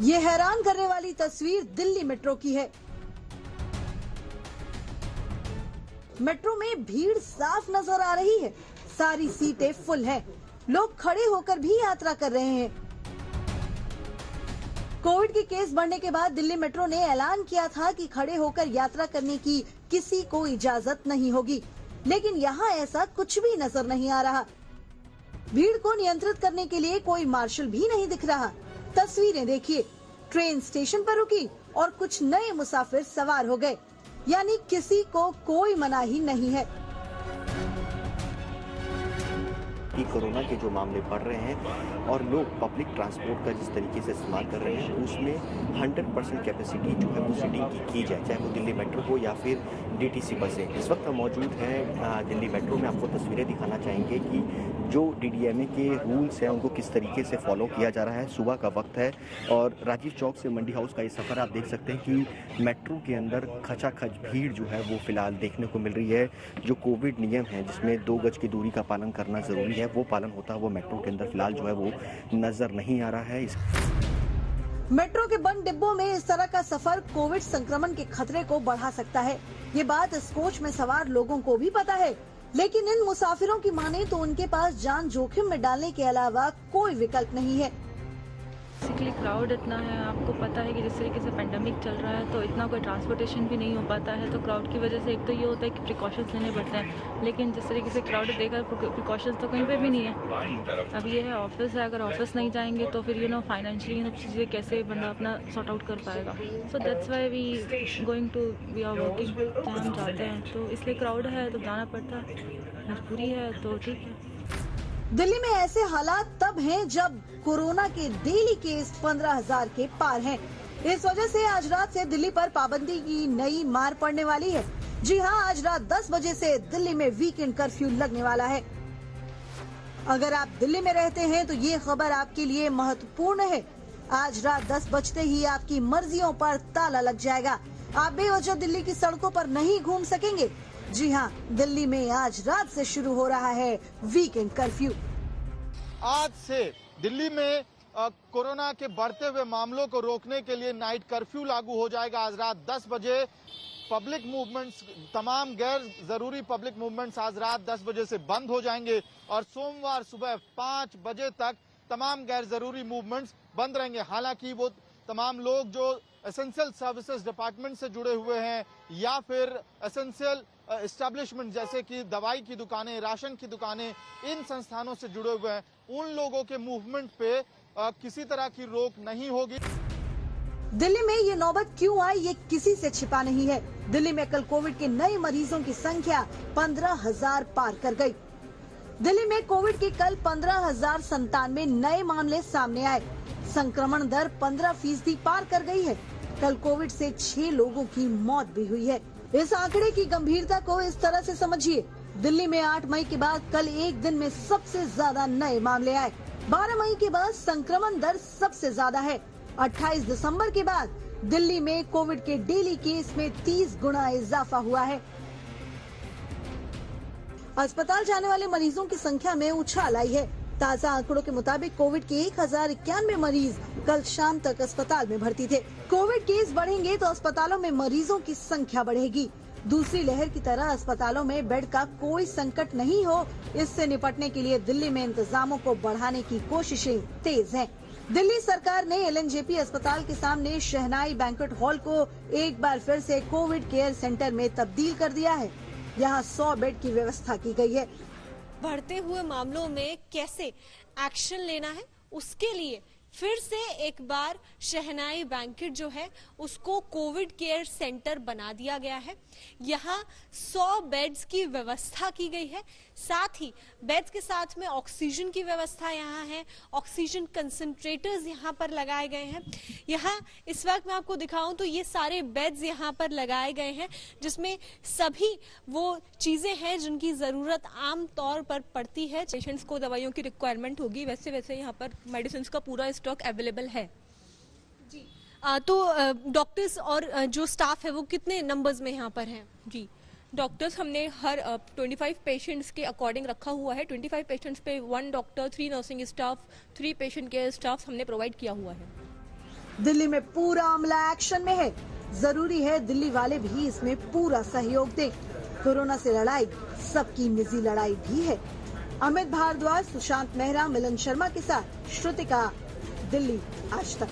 ये हैरान करने वाली तस्वीर दिल्ली मेट्रो की है। मेट्रो में भीड़ साफ नजर आ रही है। सारी सीटें फुल हैं। लोग खड़े होकर भी यात्रा कर रहे हैं। कोविड के केस बढ़ने के बाद दिल्ली मेट्रो ने ऐलान किया था कि खड़े होकर यात्रा करने की किसी को इजाजत नहीं होगी, लेकिन यहाँ ऐसा कुछ भी नजर नहीं आ रहा। भीड़ को नियंत्रित करने के लिए कोई मार्शल भी नहीं दिख रहा। तस्वीरें देखिए, ट्रेन स्टेशन पर रुकी और कुछ नए मुसाफिर सवार हो गए, यानी किसी को कोई मनाही नहीं है। कि कोरोना के जो मामले बढ़ रहे हैं और लोग पब्लिक ट्रांसपोर्ट का जिस तरीके से इस्तेमाल कर रहे हैं, उसमें 100% कैपेसिटी जो है वो सीटिंग की जाए, चाहे वो दिल्ली मेट्रो हो या फिर डीटीसी बसें। इस वक्त हम मौजूद हैं दिल्ली मेट्रो में। आपको तस्वीरें दिखाना चाहेंगे कि जो डीडीएमए के रूल्स हैं उनको किस तरीके से फॉलो किया जा रहा है। सुबह का वक्त है और राजीव चौक से मंडी हाउस का ये सफ़र आप देख सकते हैं कि मेट्रो के अंदर खचाखच भीड़ जो है वो फिलहाल देखने को मिल रही है। जो कोविड नियम है जिसमें 2 गज की दूरी का पालन करना ज़रूरी है, वो पालन होता है वो मेट्रो के अंदर फिलहाल जो है वो नज़र नहीं आ रहा है। मेट्रो के बंद डिब्बों में इस तरह का सफर कोविड संक्रमण के खतरे को बढ़ा सकता है। ये बात इस कोच में सवार लोगों को भी पता है, लेकिन इन मुसाफिरों की माने तो उनके पास जान जोखिम में डालने के अलावा कोई विकल्प नहीं है। बेसिकली क्राउड इतना है, आपको पता है कि जिस तरीके से पेंडेमिक चल रहा है तो इतना कोई ट्रांसपोर्टेशन भी नहीं हो पाता है, तो क्राउड की वजह से एक तो ये होता है कि प्रिकॉशंस लेने पड़ते हैं, लेकिन जिस तरीके से क्राउड देखा प्रिकॉशंस तो कहीं पे भी नहीं है। अब ये है ऑफिस है, अगर ऑफिस नहीं जाएंगे तो फिर फाइनेंशियली सब चीज़ें कैसे बंदा अपना सॉर्ट आउट कर पाएगा। So that's why we going to we are working, जहाँ हम जाते हैं तो इसलिए क्राउड है तो जाना पड़ता है, मजबूरी है तो ठीक है। दिल्ली में ऐसे हालात तब हैं जब कोरोना के डेली केस 15,000 के पार हैं। इस वजह से आज रात से दिल्ली पर पाबंदी की नई मार पड़ने वाली है। जी हां, आज रात 10 बजे से दिल्ली में वीकेंड कर्फ्यू लगने वाला है। अगर आप दिल्ली में रहते हैं तो ये खबर आपके लिए महत्वपूर्ण है। आज रात 10 बजते ही आपकी मर्जियों पर ताला लग जाएगा। आप बेवजह दिल्ली की सड़कों पर नहीं घूम सकेंगे। जी हाँ, दिल्ली में आज रात से शुरू हो रहा है वीकेंड कर्फ्यू। आज से दिल्ली में कोरोना के बढ़ते हुए मामलों को रोकने के लिए नाइट कर्फ्यू लागू हो जाएगा। आज रात 10 बजे पब्लिक मूवमेंट्स, तमाम गैर जरूरी पब्लिक मूवमेंट्स आज रात 10 बजे से बंद हो जाएंगे और सोमवार सुबह 5 बजे तक तमाम गैर जरूरी मूवमेंट्स बंद रहेंगे। हालांकि वो तमाम लोग जो एसेंशियल सर्विसेज डिपार्टमेंट से जुड़े हुए हैं या फिर एसेंशियल एस्टेब्लिशमेंट जैसे कि दवाई की दुकानें, राशन की दुकानें, इन संस्थानों से जुड़े हुए हैं, उन लोगों के मूवमेंट पे किसी तरह की रोक नहीं होगी। दिल्ली में ये नौबत क्यों आई, ये किसी से छिपा नहीं है। दिल्ली में कल कोविड के नए मरीजों की संख्या 15,000 पार कर गई। दिल्ली में कोविड के कल 15,097 नए मामले सामने आए। संक्रमण दर 15% पार कर गई है। कल कोविड से 6 लोगों की मौत भी हुई है। इस आंकड़े की गंभीरता को इस तरह से समझिए। दिल्ली में 8 मई के बाद कल एक दिन में सबसे ज्यादा नए मामले आए। 12 मई के बाद संक्रमण दर सबसे ज्यादा है। 28 दिसंबर के बाद दिल्ली में कोविड के डेली केस में 30 गुना इजाफा हुआ है। अस्पताल जाने वाले मरीजों की संख्या में उछाल आई है। ताज़ा आंकड़ों के मुताबिक कोविड के 1091 मरीज कल शाम तक अस्पताल में भर्ती थे। कोविड केस बढ़ेंगे तो अस्पतालों में मरीजों की संख्या बढ़ेगी। दूसरी लहर की तरह अस्पतालों में बेड का कोई संकट नहीं हो, इससे निपटने के लिए दिल्ली में इंतजामों को बढ़ाने की कोशिशें तेज हैं। दिल्ली सरकार ने एलएनजेपी अस्पताल के सामने शहनाई बैंक्वेट हॉल को एक बार फिर से कोविड केयर सेंटर में तब्दील कर दिया है। यहाँ 100 बेड की व्यवस्था की गई है। बढ़ते हुए मामलों में कैसे एक्शन लेना है, उसके लिए फिर से एक बार शहनाई बैंक्वेट जो है उसको कोविड केयर सेंटर बना दिया गया है। यहाँ 100 बेड्स की व्यवस्था की गई है। साथ ही बेड्स के साथ में ऑक्सीजन की व्यवस्था यहाँ है। ऑक्सीजन कंसंट्रेटर्स यहाँ पर लगाए गए हैं। यहाँ इस वक्त मैं आपको दिखाऊं तो ये सारे बेड्स यहाँ पर लगाए गए हैं, जिसमें सभी वो चीजें हैं जिनकी जरूरत आम तौर पर पड़ती है। पेशेंट्स को दवाइयों की रिक्वायरमेंट होगी, वैसे वैसे यहाँ पर मेडिसिन का पूरा स्टॉक अवेलेबल है जी। तो डॉक्टर्स और जो स्टाफ है वो कितने नंबर्स में यहाँ पर हैं? जी, डॉक्टर्स हमने हर 25 पेशेंट्स के अकॉर्डिंग रखा हुआ है। 25 पेशेंट्स पे 1 doctor, 3 nursing staff, 3 patient care staff हमने प्रोवाइड किया हुआ है। दिल्ली में पूरा अमला एक्शन में है। जरूरी है दिल्ली वाले भी इसमें पूरा सहयोग दें। कोरोना से लड़ाई सबकी निजी लड़ाई भी है। अमित भारद्वाज, सुशांत मेहरा, मिलन शर्मा के साथ श्रुतिका, दिल्ली आज तक।